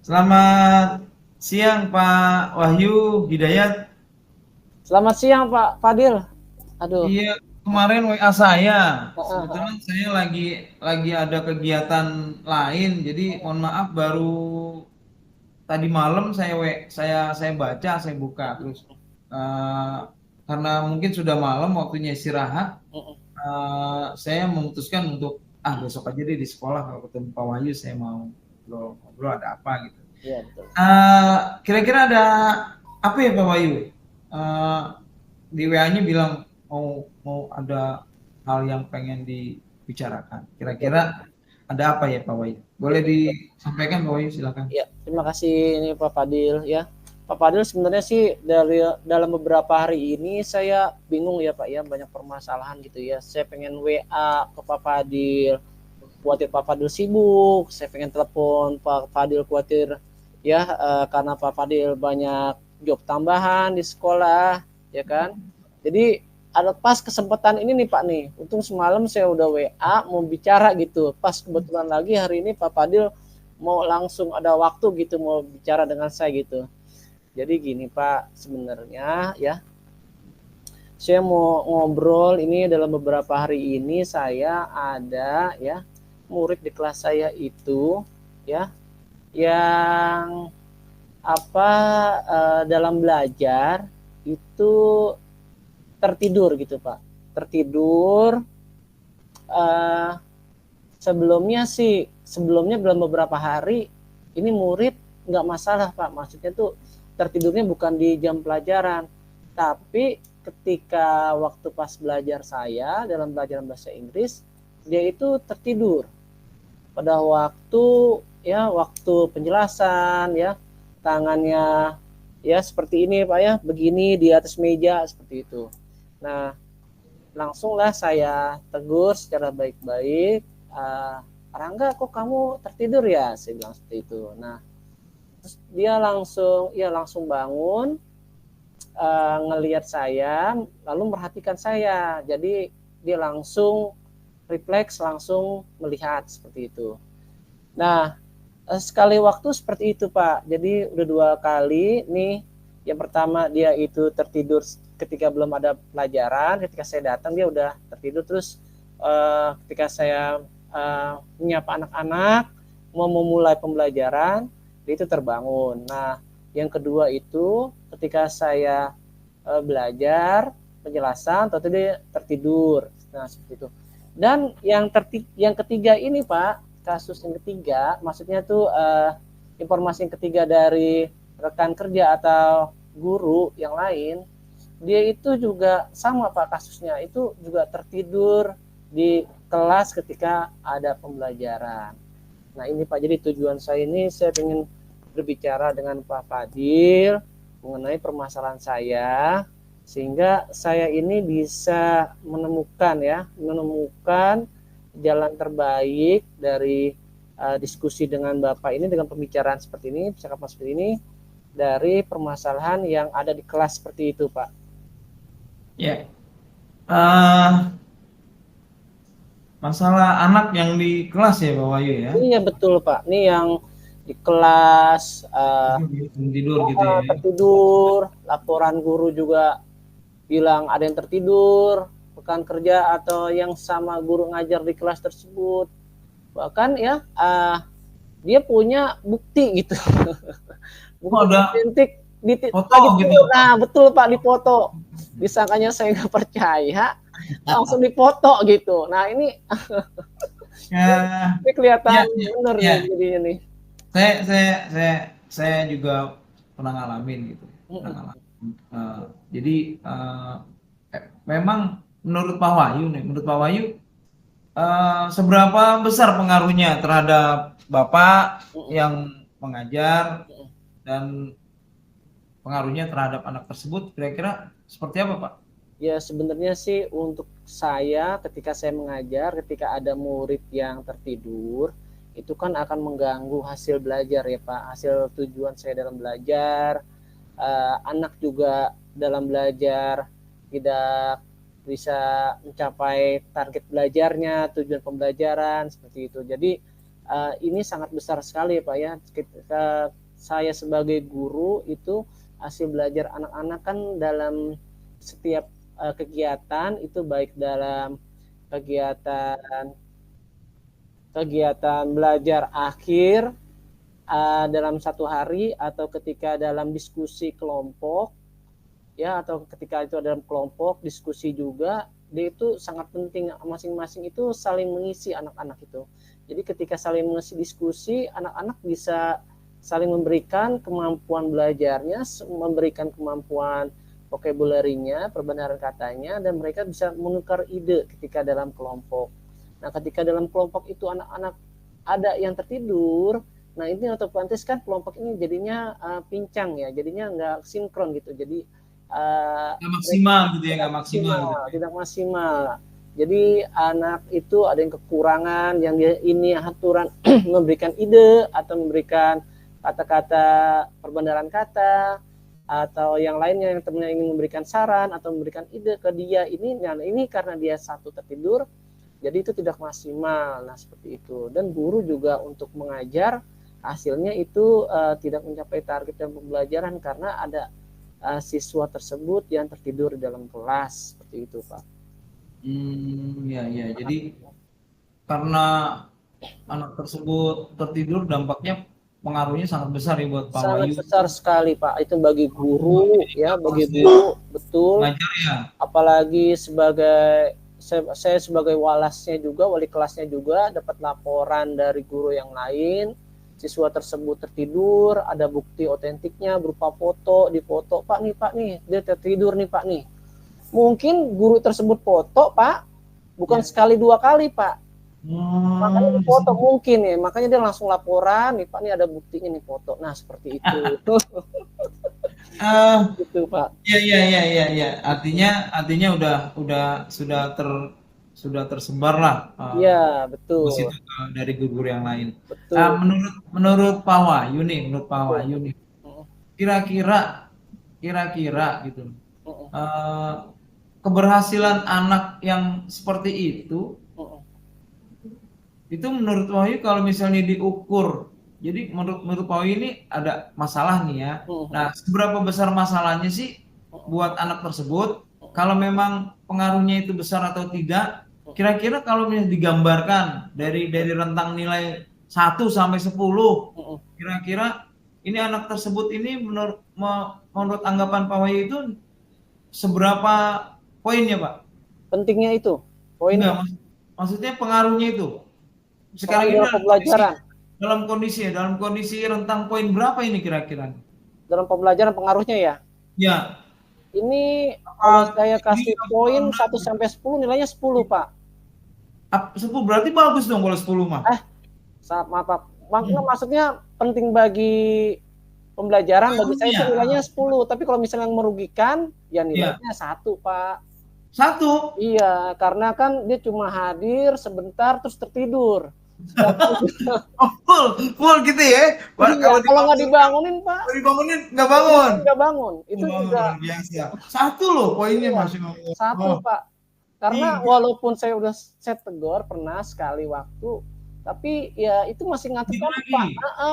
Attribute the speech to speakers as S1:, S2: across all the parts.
S1: Selamat siang Pak Wahyu Hidayat.
S2: Selamat siang Pak Fadil. Aduh.
S1: Iya, kemarin WA saya.
S2: Heeh, heeh.
S1: Sebetulnya saya lagi ada kegiatan lain, jadi mohon maaf baru tadi malam saya baca, saya buka terus eh, karena mungkin sudah malam waktunya istirahat,
S2: Heeh.
S1: saya memutuskan untuk besok aja deh di sekolah kalau ketemu Pak Wahyu saya mau ngobrol ada apa gitu.
S2: Iya betul.
S1: Kira-kira ada apa ya Pak Wahyu? Eh, di WA-nya bilang mau mau ada hal yang pengen dibicarakan.
S2: Betul.
S1: Kira-kira ada apa ya Pak Wahyu? Boleh disampaikan Pak Wahyu, silakan.
S2: Ya, terima kasih ini Pak Fadil ya. Pak Fadil sebenarnya sih dari dalam beberapa hari ini saya bingung ya Pak ya, banyak permasalahan gitu ya. Saya pengen WA ke Pak Fadil, khawatir Pak Fadil sibuk. Saya pengen telepon Pak Fadil, khawatir ya karena Pak Fadil banyak job tambahan di sekolah ya kan. Jadi ada pas kesempatan ini nih Pak nih. Untung semalam saya udah WA mau bicara gitu. Pas kebetulan lagi hari ini Pak Fadil mau langsung ada waktu gitu mau bicara dengan saya gitu. Jadi gini Pak, sebenarnya ya saya mau ngobrol ini dalam beberapa hari ini saya ada ya murid di kelas saya itu ya yang apa dalam belajar itu tertidur gitu Pak. Tertidur eh, sebelumnya dalam beberapa hari ini murid nggak masalah Pak, maksudnya tuh tertidurnya bukan di jam pelajaran, tapi ketika waktu pas belajar saya dalam pelajaran bahasa Inggris dia itu tertidur pada waktu penjelasan ya, tangannya ya seperti ini Pak ya, begini di atas meja seperti itu. Nah, langsunglah saya tegur secara baik-baik, Rangga kok kamu tertidur ya, saya bilang seperti itu. Nah terus dia langsung bangun, ngelihat saya lalu merhatikan saya, jadi dia langsung refleks, langsung melihat seperti itu. Nah sekali waktu seperti itu Pak, jadi udah 2 kali nih. Yang pertama dia itu tertidur ketika belum ada pelajaran, ketika saya datang dia udah tertidur, terus ketika saya menyapa anak-anak mau memulai pembelajaran dia itu terbangun. Nah yang kedua itu ketika saya belajar penjelasan atau dia tertidur. Nah seperti itu. Dan yang ketiga ini Pak, kasus yang ketiga, maksudnya tuh informasi yang ketiga dari rekan kerja atau guru yang lain, dia itu juga sama Pak kasusnya, itu juga tertidur di kelas ketika ada pembelajaran. Nah ini Pak, jadi tujuan saya ini saya ingin berbicara dengan Pak Fadil mengenai permasalahan saya, sehingga saya ini bisa menemukan jalan terbaik dari diskusi dengan Bapak ini, dengan pembicaraan seperti ini, percakapan seperti ini, dari permasalahan yang ada di kelas seperti itu Pak.
S1: Ya, eh, masalah anak yang di kelas ya Pak Wahyu ya.
S2: Iya betul Pak, ini yang di kelas
S1: Tidur gitu ya.
S2: tertidur, laporan guru juga bilang ada yang tertidur, rekan kerja atau yang sama guru ngajar di kelas tersebut. Bahkan ya dia punya bukti gitu.
S1: Oh,
S2: Bukti
S1: ada
S2: otentik
S1: foto
S2: lagi
S1: gitu.
S2: tidur. Nah betul Pak, dipoto. Disangkanya saya nggak percaya, langsung dipoto gitu. Nah
S1: Ya,
S2: ini kelihatan
S1: ya, ya,
S2: bener nih
S1: ya.
S2: jadinya nih.
S1: Saya saya saya saya juga pernah ngalamin gitu. Pernah ngalamin. Eh, jadi memang menurut Pak Wahyu nih, menurut Pak Wahyu seberapa besar pengaruhnya terhadap Bapak yang mengajar dan pengaruhnya terhadap anak tersebut kira-kira seperti apa Pak?
S2: Ya sebenarnya sih untuk saya ketika saya mengajar, ketika ada murid yang tertidur, itu kan akan mengganggu hasil belajar ya Pak, hasil tujuan saya dalam belajar. Anak juga dalam belajar tidak bisa mencapai target belajarnya, tujuan pembelajaran seperti itu. Jadi ini sangat besar sekali Pak ya. Saya sebagai guru itu hasil belajar anak-anak kan dalam setiap kegiatan itu, baik dalam kegiatan belajar akhir dalam satu hari, atau ketika dalam diskusi kelompok ya, atau ketika itu dalam kelompok diskusi juga, dia itu sangat penting masing-masing itu saling mengisi anak-anak itu. Jadi ketika saling mengisi diskusi, anak-anak bisa saling memberikan kemampuan belajarnya, memberikan kemampuan vocabulary-nya, perbenaran katanya, dan mereka bisa menukar ide ketika dalam kelompok. Nah, ketika dalam kelompok itu anak-anak ada yang tertidur, nah ini otomatis kan kelompok ini jadinya pincang ya, jadinya nggak sinkron gitu. Jadi
S1: Nggak maksimal gitu ya, nggak maksimal gitu.
S2: tidak maksimal. Jadi anak itu ada yang kekurangan, yang dia ini aturan memberikan ide atau memberikan kata-kata perbenaran kata, atau yang lainnya yang temannya ingin memberikan saran atau memberikan ide ke dia ini. Nah, ini karena dia satu tertidur, jadi itu tidak maksimal. Nah, seperti itu. Dan guru juga untuk mengajar hasilnya itu tidak mencapai target dan pembelajaran karena ada siswa tersebut yang tertidur di dalam kelas, seperti itu Pak.
S1: Ya. Jadi karena anak tersebut tertidur, dampaknya pengaruhnya sangat besar ya buat Pak
S2: Sangat
S1: Wahyu.
S2: besar sekali Pak. Itu bagi guru ya, bagi guru betul.
S1: Ngajar ya.
S2: Apalagi sebagai saya sebagai walasnya juga, wali kelasnya juga, dapat laporan dari guru yang lain, siswa tersebut tertidur, ada bukti otentiknya berupa foto, dipoto, Pak nih dia tertidur nih Pak nih. Mungkin guru tersebut foto Pak, bukan sekali dua kali Pak. Makanya foto mungkin ya, makanya dia langsung laporan nih Pak, nih ada buktinya nih foto. Nah, seperti itu. Gitu Pak.
S1: Iya. Artinya sudah tersebar lah.
S2: Iya, betul.
S1: Itu dari guru yang lain.
S2: Betul.
S1: Menurut Pak Wahyu nih, kira-kira gitu. Keberhasilan anak yang seperti itu menurut Wahyu kalau misalnya diukur, jadi menurut Wahyu ini ada masalah nih ya. Nah, seberapa besar masalahnya sih buat anak tersebut? Kalau memang pengaruhnya itu besar atau tidak? Kira-kira kalau misalnya digambarkan dari rentang nilai 1 sampai 10, kira-kira ini anak tersebut ini menurut anggapan Pak Wahyu itu seberapa poinnya Pak?
S2: Pentingnya itu poinnya.
S1: Maksudnya pengaruhnya itu. Sekarang ini dalam kondisi rentang poin berapa ini kira-kira?
S2: Dalam pembelajaran pengaruhnya ya?
S1: Ya.
S2: Ini kalau saya kasih poin 1 sampai 10, nilainya 10 Pak.
S1: 10 berarti bagus dong kalau 10 mah.
S2: Maaf Pak. Maksudnya penting bagi pembelajaran, bagi saya itu nilainya 10. Tapi kalau misalnya merugikan, ya nilainya 1 Pak.
S1: 1?
S2: Iya, karena kan dia cuma hadir sebentar terus tertidur.
S1: Full gitu ya?
S2: Iya, kalau nggak dibangunin Pak.
S1: Nggak bangun.
S2: Nggak bangun. Itu juga
S1: biasa. 1 loh poinnya Mas.
S2: 1 Pak. Karena walaupun saya tegur pernah sekali waktu, tapi ya itu masih ngantuk Pak.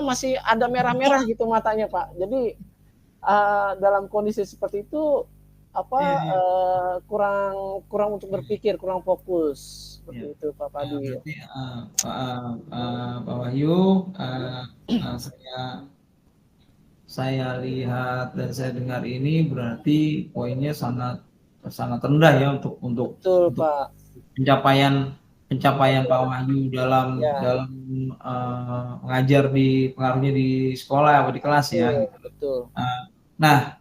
S2: Masih ada merah-merah gitu matanya Pak. Jadi dalam kondisi seperti itu kurang untuk berpikir, kurang fokus, seperti itu Pak Padi.
S1: Berarti Pak Wahyu, saya lihat dan saya dengar ini berarti poinnya sangat rendah ya untuk
S2: Pak.
S1: pencapaian Pak Wahyu dalam mengajar pengaruhnya di sekolah atau di kelas ya. Gitu.
S2: Betul.
S1: Nah,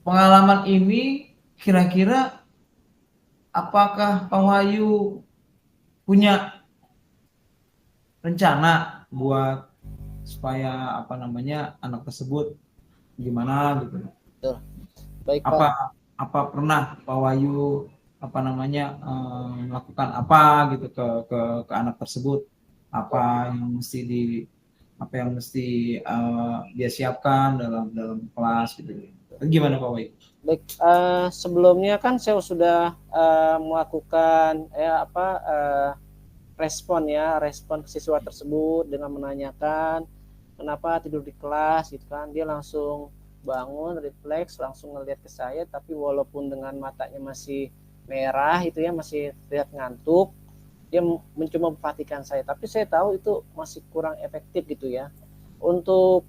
S1: pengalaman ini kira-kira apakah Pak Wahyu punya rencana buat supaya anak tersebut gimana gitu?
S2: Betul. Baik Pak.
S1: Apa pernah Pak Wahyu melakukan apa gitu ke anak tersebut? Apa yang mesti dia siapkan dalam kelas gitu. Gimana Pak Wahyu?
S2: Baik, sebelumnya kan saya sudah melakukan respon ke siswa tersebut dengan menanyakan kenapa tidur di kelas gitu kan. Dia langsung bangun, refleks, langsung ngelihat ke saya, tapi walaupun dengan matanya masih merah itu ya, masih terlihat ngantuk, dia mencoba memperhatikan saya, tapi saya tahu itu masih kurang efektif gitu ya. Untuk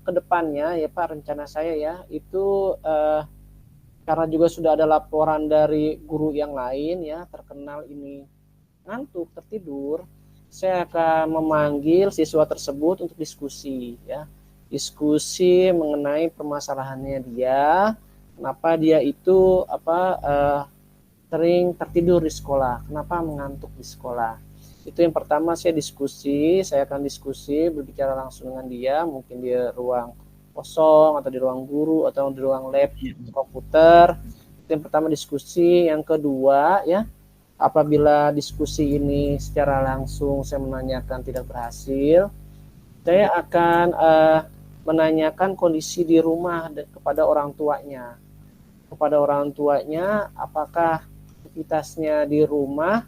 S2: kedepannya ya Pak, rencana saya ya itu karena juga sudah ada laporan dari guru yang lain ya terkenal ini ngantuk tertidur, saya akan memanggil siswa tersebut untuk diskusi ya, diskusi mengenai permasalahannya dia, kenapa dia itu sering tertidur di sekolah, kenapa mengantuk di sekolah. Itu yang pertama, saya akan diskusi berbicara langsung dengan dia, mungkin di ruang kosong atau di ruang guru atau di ruang lab komputer. Itu yang pertama diskusi. Yang kedua ya, apabila diskusi ini secara langsung saya menanyakan tidak berhasil, saya akan menanyakan kondisi di rumah kepada orang tuanya. Kepada orang tuanya, apakah aktivitasnya di rumah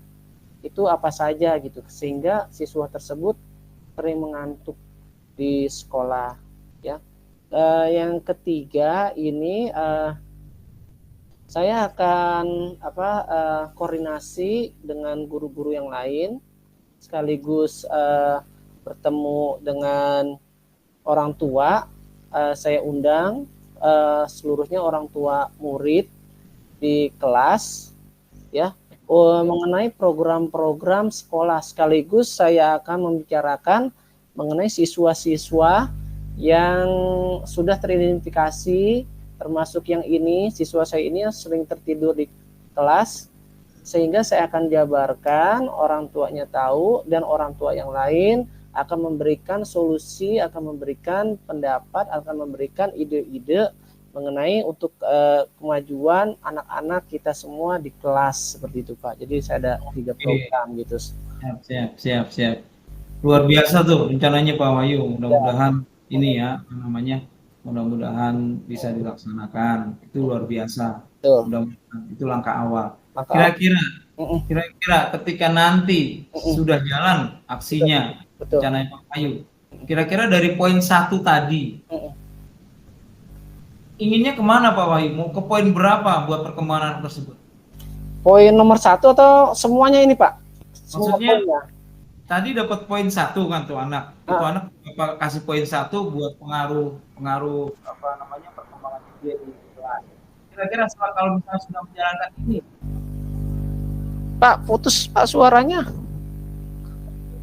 S2: itu apa saja gitu, sehingga siswa tersebut sering mengantuk di sekolah ya. Yang ketiga ini saya akan koordinasi dengan guru-guru yang lain, sekaligus bertemu dengan orang tua. Saya undang seluruhnya orang tua murid di kelas ya, mengenai program-program sekolah, sekaligus saya akan membicarakan mengenai siswa-siswa yang sudah teridentifikasi, termasuk yang ini, siswa saya ini sering tertidur di kelas, sehingga saya akan jabarkan, orang tuanya tahu, dan orang tua yang lain akan memberikan solusi, akan memberikan pendapat, akan memberikan ide-ide mengenai untuk kemajuan anak-anak kita semua di kelas, seperti itu Pak. Jadi saya ada 3 program gitu.
S1: Siap. Luar biasa tuh rencananya Pak Wahyu. Mudah-mudahan ini ya namanya, mudah-mudahan bisa dilaksanakan. Itu luar biasa. Mudah-mudahan itu langkah awal. Kira-kira ketika nanti sudah jalan aksinya, rencananya Pak Wahyu, kira-kira dari poin 1 tadi inginnya kemana Pak Wahyu? Mau ke poin berapa buat perkembangan tersebut?
S2: Poin nomor 1 atau semuanya ini Pak?
S1: Maksudnya tadi dapat poin 1 kan tuh anak. Itu anak kasih poin 1 buat pengaruh perkembangan dia di kelas. Kira-kira kalau misalnya sudah menjalankan ini,
S2: Pak, putus Pak suaranya.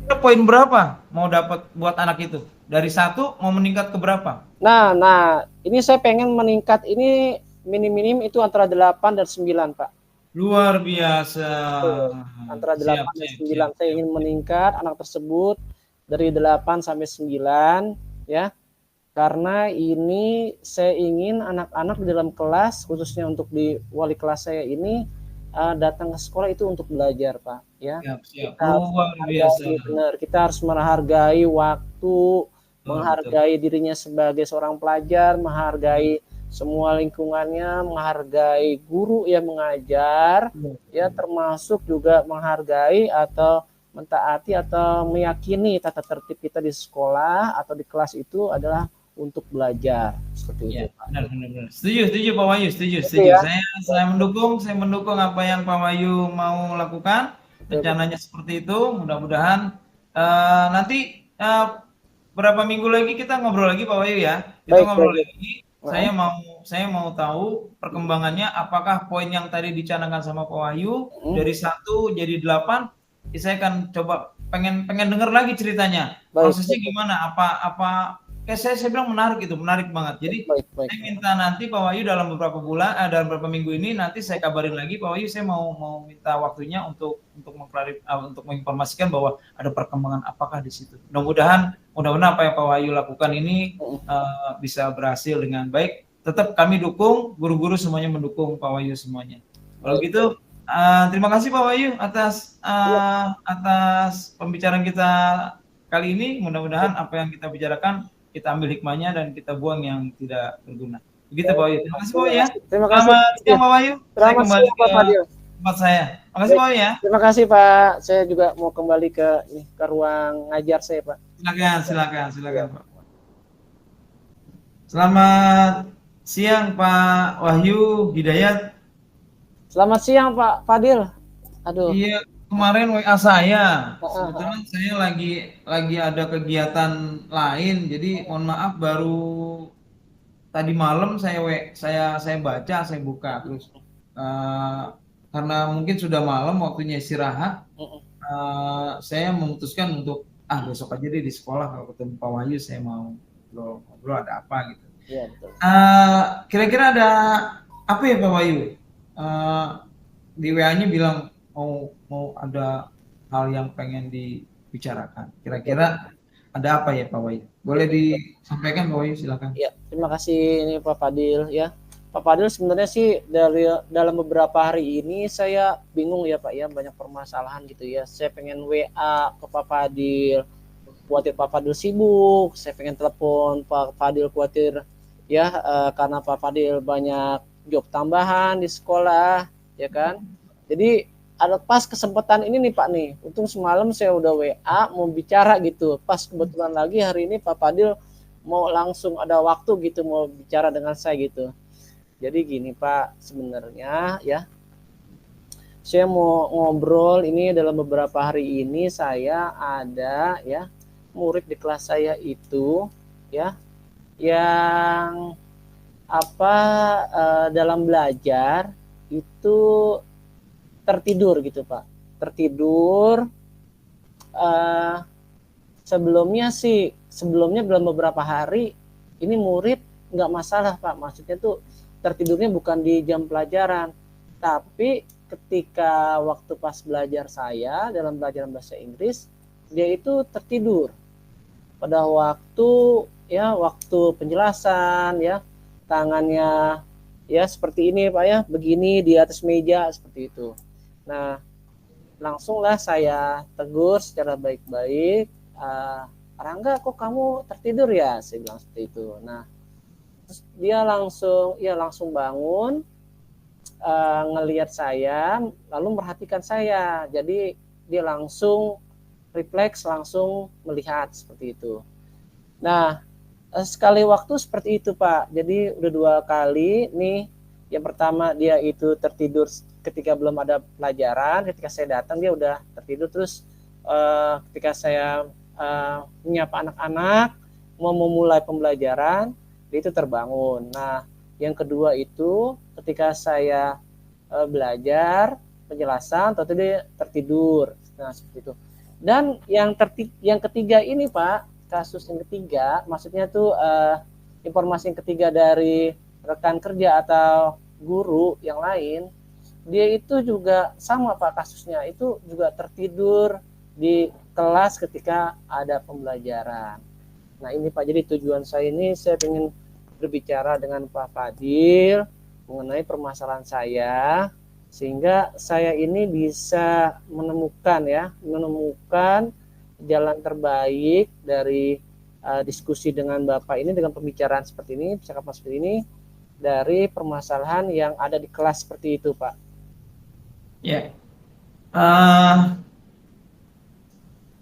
S1: Kira poin berapa mau dapat buat anak itu? Dari 1 mau meningkat ke berapa?
S2: Nah, ini saya pengen meningkat ini minim-minim itu antara 8 dan 9, Pak.
S1: Luar biasa.
S2: Antara 8 dan 9. Saya ingin meningkat anak tersebut dari 8 sampai 9 ya. Karena ini saya ingin anak-anak di dalam kelas, khususnya untuk di wali kelas saya ini, datang ke sekolah itu untuk belajar Pak ya.
S1: Siap. Luar biasa.
S2: Benar, kita harus menghargai waktu, menghargai dirinya sebagai seorang pelajar, menghargai semua lingkungannya, menghargai guru yang mengajar ya, termasuk juga menghargai atau mentaati atau meyakini tata tertib kita di sekolah atau di kelas itu adalah untuk belajar, seperti itu.
S1: Benar. Setuju Pak Wahyu, setuju. Ya? Saya mendukung apa yang Pak Wahyu mau lakukan. Rencananya seperti itu. Mudah-mudahan nanti berapa minggu lagi kita ngobrol lagi Pak Wahyu ya. Kita ngobrol lagi. Saya mau tahu perkembangannya, apakah poin yang tadi dicanangkan sama Pak Wahyu dari 1 jadi 8. Saya akan coba pengen dengar lagi ceritanya. Prosesnya gimana? Saya bilang menarik banget. Jadi saya minta nanti Pak Wahyu dalam beberapa minggu ini nanti saya kabarin lagi Pak Wahyu, saya mau minta waktunya untuk menginformasikan bahwa ada perkembangan apakah di situ. Mudah-mudahan apa yang Pak Wahyu lakukan ini bisa berhasil dengan baik. Tetap kami dukung, guru-guru semuanya mendukung Pak Wahyu semuanya. Kalau gitu terima kasih Pak Wahyu atas pembicaraan kita kali ini. Mudah-mudahan apa yang kita bicarakan kita ambil hikmahnya dan kita buang yang tidak berguna. Begitu Pak Wahyu. Terima kasih Pak Wahyu ya.
S2: Terima kasih.
S1: Selamat siang Pak Wahyu. Saya
S2: Selamat
S1: kembali
S2: siang
S1: ke
S2: Pak Fadil.
S1: tempat saya. Terima kasih Pak Wahyu ya.
S2: Terima kasih Pak. Saya juga mau kembali ke ruang ngajar saya Pak.
S1: Silakan Pak. Selamat siang Pak Wahyu Hidayat.
S2: Selamat siang Pak Fadil. Aduh.
S1: Iya, kemarin WA saya.
S2: Ah, ah, ah.
S1: Sebetulnya saya lagi ada kegiatan lain, jadi mohon maaf baru tadi malam saya baca, saya buka terus karena mungkin sudah malam waktunya istirahat, saya memutuskan untuk besok aja deh di sekolah kalau ketemu Pak Wahyu saya mau ngobrol ada apa gitu.
S2: Iya betul.
S1: Kira-kira ada apa ya Pak Wahyu? Di WA-nya bilang mau ada hal yang pengen dibicarakan. Kira-kira ada apa ya Pak Wahyu? Boleh disampaikan Pak Wahyu, silakan.
S2: Ya, terima kasih ini Pak Fadil ya. Pak Fadil sebenarnya sih dalam beberapa hari ini saya bingung ya Pak ya, banyak permasalahan gitu ya. Saya pengen WA ke Pak Fadil, khawatir Pak Fadil sibuk. Saya pengen telepon Pak Fadil, khawatir ya karena Pak Fadil banyak job tambahan di sekolah ya kan. Jadi ada pas kesempatan ini nih Pak nih, untung semalam saya udah WA mau bicara gitu. Pas kebetulan lagi hari ini Pak Fadil mau langsung ada waktu gitu mau bicara dengan saya gitu. Jadi gini Pak, sebenarnya ya saya mau ngobrol ini dalam beberapa hari ini saya ada ya murid di kelas saya itu ya yang dalam belajar itu tertidur gitu Pak. Tertidur sebelumnya dalam beberapa hari ini murid nggak masalah Pak, maksudnya tuh tertidurnya bukan di jam pelajaran, tapi ketika waktu pas belajar saya dalam pelajaran bahasa Inggris dia itu tertidur pada waktu penjelasan ya, tangannya ya seperti ini Pak ya, begini di atas meja seperti itu. Nah langsunglah saya tegur secara baik-baik, Rangga kok kamu tertidur ya, saya bilang seperti itu. Nah terus dia langsung bangun, ngelihat saya lalu merhatikan saya, jadi dia langsung refleks, langsung melihat seperti itu. Nah sekali waktu seperti itu Pak, jadi udah 2 kali nih. Yang pertama dia itu tertidur ketika belum ada pelajaran, ketika saya datang dia udah tertidur, terus ketika saya menyapa anak-anak mau memulai pembelajaran dia itu terbangun. Nah yang kedua itu ketika saya belajar penjelasan atau dia tertidur. Nah seperti itu. Dan yang ketiga ini Pak, kasus yang ketiga, maksudnya tuh informasi yang ketiga dari rekan kerja atau guru yang lain, dia itu juga sama Pak kasusnya, itu juga tertidur di kelas ketika ada pembelajaran. Nah ini Pak, jadi tujuan saya ini saya ingin berbicara dengan Pak Fadil mengenai permasalahan saya, sehingga saya ini bisa menemukan jalan terbaik dari diskusi dengan Bapak ini, dengan pembicaraan seperti ini, percakapan seperti ini, dari permasalahan yang ada di kelas seperti itu Pak.
S1: Ya,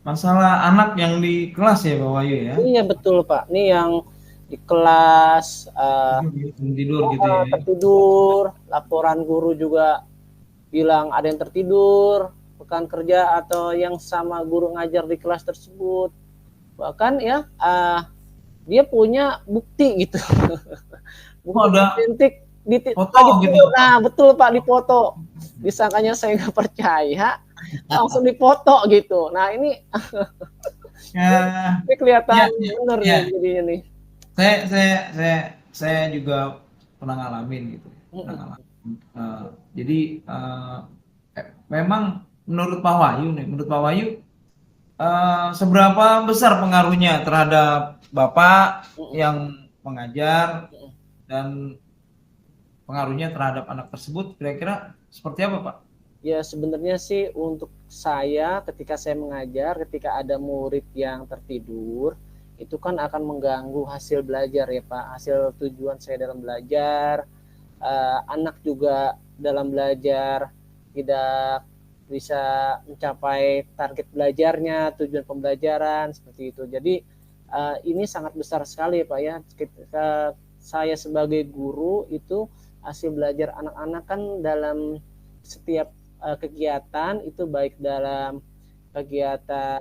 S1: masalah anak yang di kelas ya Pak Wahyu ya?
S2: Iya betul Pak, ini yang di kelas
S1: tidur gitu ya?
S2: Tertidur, laporan guru juga bilang ada yang tertidur, rekan kerja atau yang sama guru ngajar di kelas tersebut. Bahkan ya dia punya bukti gitu. Bukti otentik di foto gitu. Nah betul Pak, di foto. Disangkanya saya nggak percaya, langsung dipoto gitu. Nah ini ini kelihatan bener nih jadinya nih.
S1: Saya juga pernah ngalamin gitu. Jadi memang menurut Pak Wahyu seberapa besar pengaruhnya terhadap Bapak yang mengajar dan pengaruhnya terhadap anak tersebut, kira-kira seperti apa Pak?
S2: Ya sebenarnya sih untuk saya ketika saya mengajar, ketika ada murid yang tertidur, itu kan akan mengganggu hasil belajar ya Pak, hasil tujuan saya dalam belajar. Anak juga dalam belajar tidak bisa mencapai target belajarnya, tujuan pembelajaran seperti itu. Jadi ini sangat besar sekali Pak ya. Saya sebagai guru itu hasil belajar anak-anak kan dalam setiap kegiatan itu, baik dalam kegiatan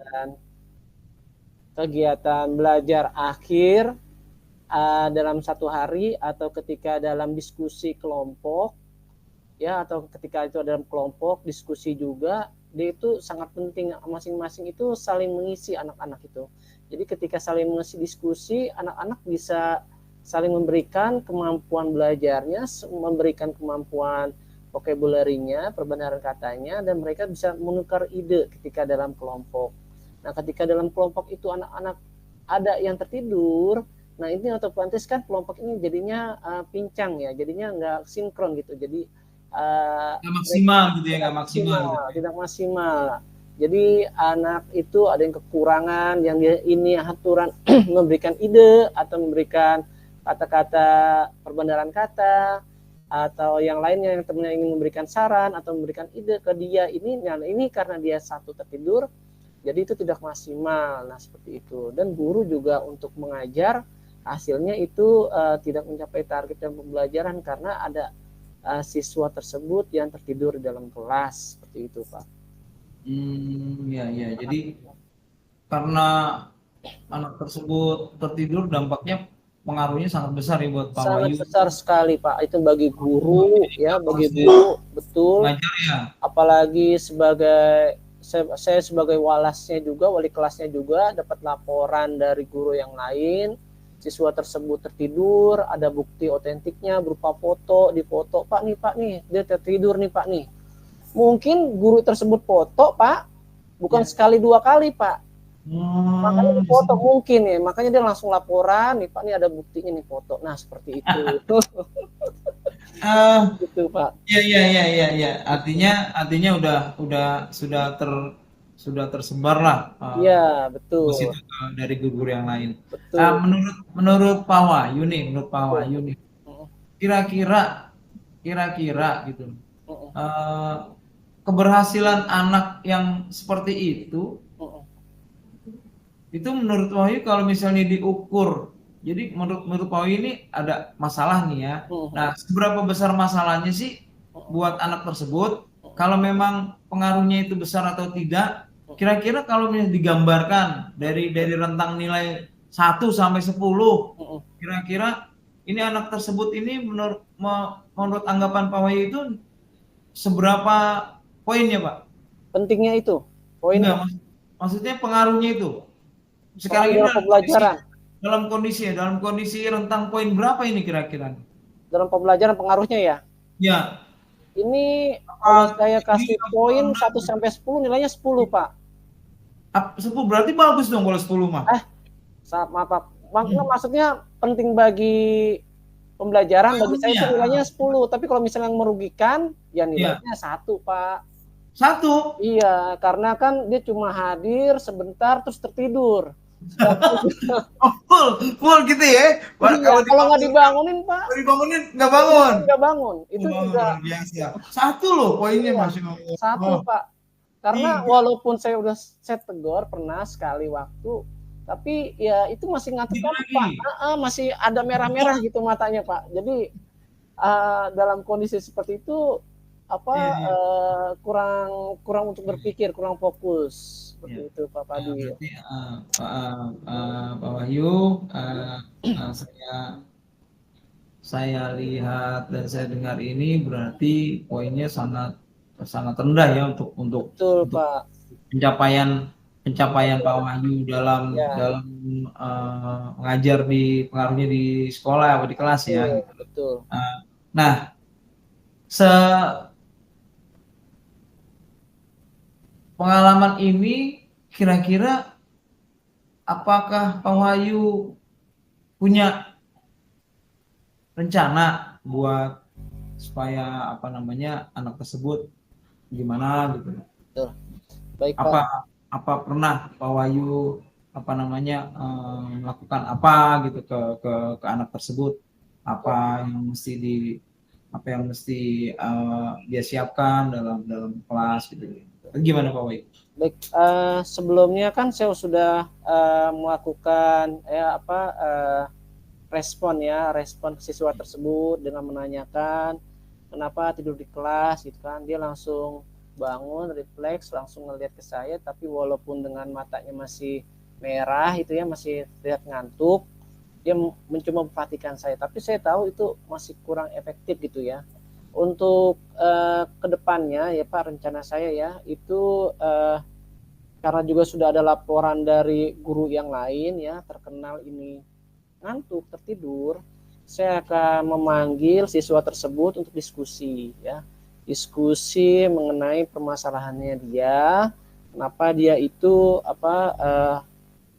S2: belajar akhir dalam satu hari, atau ketika dalam diskusi kelompok ya, atau ketika itu dalam kelompok diskusi juga, dia itu sangat penting, masing-masing itu saling mengisi anak-anak itu. Jadi ketika saling mengisi diskusi, anak-anak bisa saling memberikan kemampuan belajarnya, memberikan kemampuan vocabulary-nya, perbenaran katanya, dan mereka bisa menukar ide ketika dalam kelompok. Nah, ketika dalam kelompok itu anak-anak ada yang tertidur, nah ini otomatis kan kelompok ini jadinya pincang ya, jadinya nggak sinkron gitu. Jadi
S1: nggak maksimal gitu ya, nggak maksimal gitu.
S2: tidak maksimal. Jadi anak itu ada yang kekurangan, yang dia ini aturan memberikan ide atau memberikan kata-kata perbendaharaan kata, atau yang lainnya yang temannya ingin memberikan saran atau memberikan ide ke dia ini, nah ini karena dia satu tertidur, jadi itu tidak maksimal. Nah seperti itu. Dan guru juga untuk mengajar hasilnya itu tidak mencapai target dan pembelajaran karena ada siswa tersebut yang tertidur di dalam kelas, seperti itu Pak.
S1: Ya. Jadi karena anak tersebut tertidur, dampaknya pengaruhnya sangat besar ya buat Pak
S2: Sangat
S1: Wahyu.
S2: besar sekali Pak. Itu bagi guru ya, bagi guru betul.
S1: Mengajar ya.
S2: Apalagi saya sebagai walasnya juga, wali kelasnya juga, dapat laporan dari guru yang lain, siswa tersebut tertidur, ada bukti otentiknya berupa foto, dipoto, Pak nih dia tertidur nih Pak nih. Mungkin guru tersebut foto Pak, bukan sekali dua kali Pak. Makanya foto mungkin ya, makanya dia langsung laporan nih Pak, nih ada buktinya nih foto. Nah seperti itu. Gitu Pak.
S1: Iya. Artinya sudah tersebar lah.
S2: Iya betul.
S1: Itu dari guru yang lain.
S2: Betul.
S1: Menurut Pak Wahyu nih, kira-kira gitu. Keberhasilan anak yang seperti itu menurut Wahyu kalau misalnya diukur, jadi menurut Wahyu ini ada masalah nih ya. Nah, seberapa besar masalahnya sih buat anak tersebut? Kalau memang pengaruhnya itu besar atau tidak? Kira-kira kalau misalnya digambarkan dari rentang nilai 1 sampai 10, kira-kira ini anak tersebut ini menurut anggapan Pak Wahyu itu seberapa poinnya Pak?
S2: Pentingnya itu poinnya.
S1: Maksudnya pengaruhnya itu. Sekarang ini dalam kondisi rentang poin berapa ini kira-kira?
S2: Dalam pembelajaran pengaruhnya ya?
S1: Ya.
S2: Ini kalau saya kasih poin 1 sampai 10, nilainya 10 Pak.
S1: 10 berarti bagus dong kalau 10 mah.
S2: Maaf Pak. Maksudnya penting bagi pembelajaran, bagi saya itu nilainya 10. Tapi kalau misalnya merugikan, ya nilainya 1 Pak.
S1: 1?
S2: Iya, karena kan dia cuma hadir sebentar terus tertidur.
S1: Full gitu ya?
S2: Iya, kalau nggak dibangunin Pak.
S1: Dibangunin nggak bangun.
S2: Nggak bangun. Itu juga
S1: biasa. 1 loh poinnya Mas.
S2: 1 Pak. Karena walaupun saya tegur pernah sekali waktu, tapi ya itu masih ngantuk Pak. Masih ada merah-merah gitu matanya Pak. Jadi dalam kondisi seperti itu kurang untuk berpikir, kurang fokus, seperti itu Pak Padi.
S1: Berarti Pak Wahyu, saya lihat dan saya dengar ini berarti poinnya sangat rendah ya untuk
S2: Pak.
S1: pencapaian Pak Wahyu dalam mengajar pengaruhnya di sekolah atau di kelas ya. Gitu.
S2: Betul.
S1: Nah, pengalaman ini kira-kira apakah Pak Wahyu punya rencana buat supaya anak tersebut gimana gitu?
S2: Betul. Baik
S1: Apa pernah Pak Wahyu melakukan apa gitu ke anak tersebut, apa yang mesti dia siapkan dalam kelas gitu. Gimana Pak Wahyu?
S2: Baik, sebelumnya kan saya sudah melakukan respon ke siswa tersebut dengan menanyakan kenapa tidur di kelas gitu kan. Dia langsung bangun, refleks, langsung ngelihat ke saya, tapi walaupun dengan matanya masih merah itu ya, masih terlihat ngantuk, dia mencoba memperhatikan saya, tapi saya tahu itu masih kurang efektif gitu ya. Untuk kedepannya ya Pak, rencana saya ya itu karena juga sudah ada laporan dari guru yang lain ya, terkenal ini ngantuk, tertidur, saya akan memanggil siswa tersebut untuk diskusi ya. Diskusi mengenai permasalahannya dia, kenapa dia itu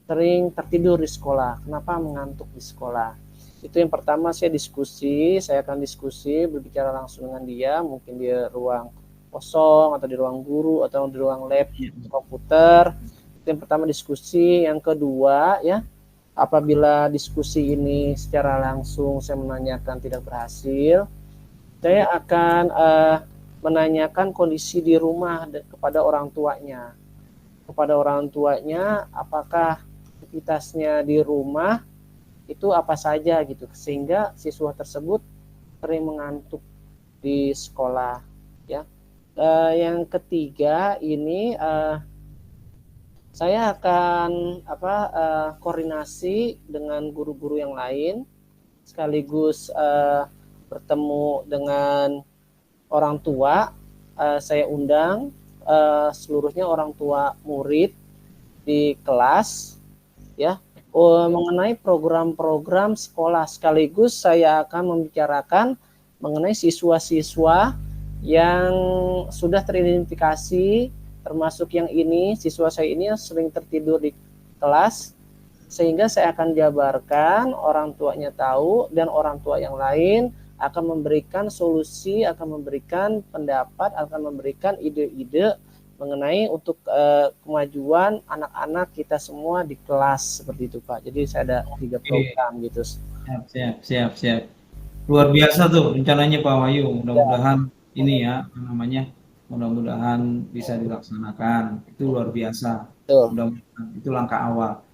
S2: sering tertidur di sekolah, kenapa mengantuk di sekolah. Itu yang pertama, saya akan diskusi berbicara langsung dengan dia, mungkin di ruang kosong atau di ruang guru atau di ruang lab komputer. Itu yang pertama, diskusi. Yang kedua ya, apabila diskusi ini secara langsung saya menanyakan tidak berhasil, saya akan menanyakan kondisi di rumah kepada orang tuanya. Kepada orang tuanya, apakah aktivitasnya di rumah itu apa saja gitu, sehingga siswa tersebut sering mengantuk di sekolah ya. Yang ketiga ini saya akan koordinasi dengan guru-guru yang lain, sekaligus bertemu dengan orang tua. Saya undang seluruhnya orang tua murid di kelas ya, mengenai program-program sekolah, sekaligus saya akan membicarakan mengenai siswa-siswa yang sudah teridentifikasi, termasuk yang ini, siswa saya ini sering tertidur di kelas, sehingga saya akan jabarkan, orang tuanya tahu, dan orang tua yang lain akan memberikan solusi, akan memberikan pendapat, akan memberikan ide-ide mengenai untuk kemajuan anak-anak kita semua di kelas, seperti itu Pak. Jadi saya ada 3 program gitu.
S1: Siap. Luar biasa tuh rencananya Pak Wahyu. Mudah-mudahan ini ya mudah-mudahan bisa dilaksanakan. Itu luar biasa. Mudah-mudahan itu langkah awal.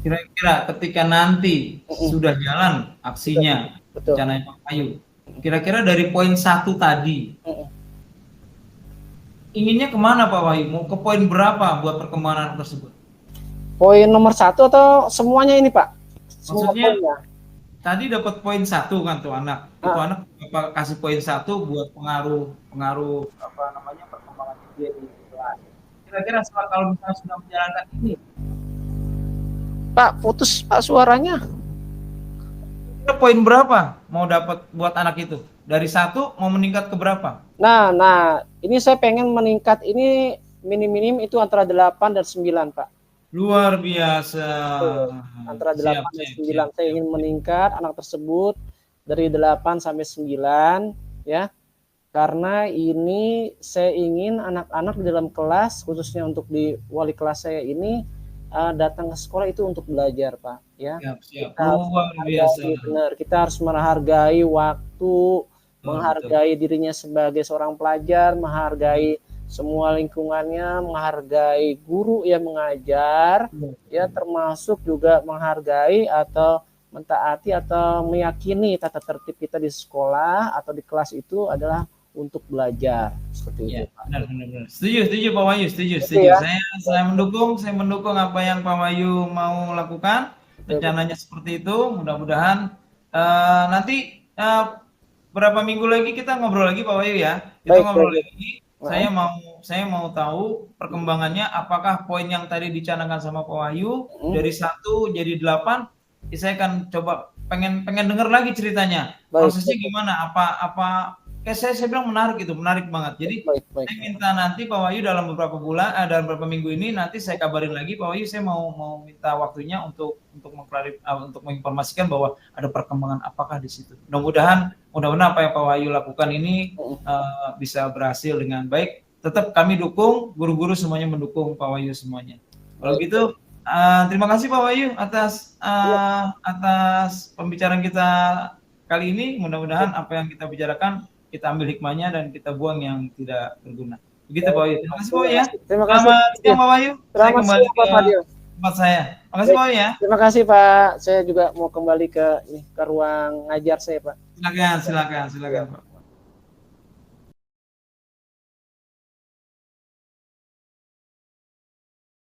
S1: Kira-kira ketika nanti sudah jalan aksinya, rencananya Pak Wahyu, kira-kira dari poin 1 tadi inginnya kemana Pak Wahyu? Mau ke poin berapa buat perkembangan tersebut?
S2: Poin nomor 1 atau semuanya ini Pak?
S1: Maksudnya tadi dapat poin 1 kan tuh anak. Itu anak kasih poin 1 buat pengaruh perkembangan dia di kelas. Kira-kira kalau misalnya sudah menjalankan ini,
S2: Pak, putus Pak suaranya.
S1: Poin berapa mau dapat buat anak itu? Dari 1 mau meningkat ke berapa?
S2: Nah, ini saya pengen meningkat ini minim-minim itu antara 8 dan 9 Pak.
S1: Luar biasa.
S2: Antara 8 dan 9 saya ingin meningkat anak tersebut dari 8 sampai 9 ya. Karena ini saya ingin anak-anak di dalam kelas, khususnya untuk di wali kelas saya ini, datang ke sekolah itu untuk belajar Pak ya.
S1: Siap. Luar biasa.
S2: Benar, kita harus menghargai waktu, menghargai dirinya sebagai seorang pelajar, menghargai semua lingkungannya, menghargai guru yang mengajar ya, termasuk juga menghargai atau mentaati atau meyakini tata tertib kita di sekolah atau di kelas itu adalah untuk belajar, seperti itu.
S1: Benar. Setuju Pak Wahyu, setuju. Ya? Saya mendukung apa yang Pak Wahyu mau lakukan. Rencananya seperti itu. Mudah-mudahan nanti berapa minggu lagi kita ngobrol lagi Pak Wahyu ya. Kita ngobrol lagi. Saya mau tahu perkembangannya, apakah poin yang tadi dicanangkan sama Pak Wahyu dari 1 jadi 8. Saya akan coba pengen dengar lagi ceritanya. Prosesnya gimana? Saya bilang menarik banget. Jadi saya minta nanti Pak Wahyu dalam beberapa minggu ini nanti saya kabarin lagi Pak Wahyu, saya mau minta waktunya untuk menginformasikan bahwa ada perkembangan apakah di situ. Mudah-mudahan apa yang Pak Wahyu lakukan ini bisa berhasil dengan baik. Tetap kami dukung, guru-guru semuanya mendukung Pak Wahyu semuanya. Kalau gitu Terima kasih Pak Wahyu atas atas pembicaraan kita kali ini. Mudah-mudahan apa yang kita bicarakan kita ambil hikmahnya dan kita buang yang tidak berguna. Begitu Pak Wahyu. Terima kasih Pak Wahyu ya.
S2: Terima kasih.
S1: Selamat siang Pak Wahyu. Saya
S2: Selamat
S1: kembali
S2: siang Pak
S1: ke
S2: Fadil.
S1: tempat saya. Terima kasih Pak Wahyu ya.
S2: Terima kasih Pak. Saya juga mau kembali ke ruang ngajar saya Pak.
S1: Silakan Pak.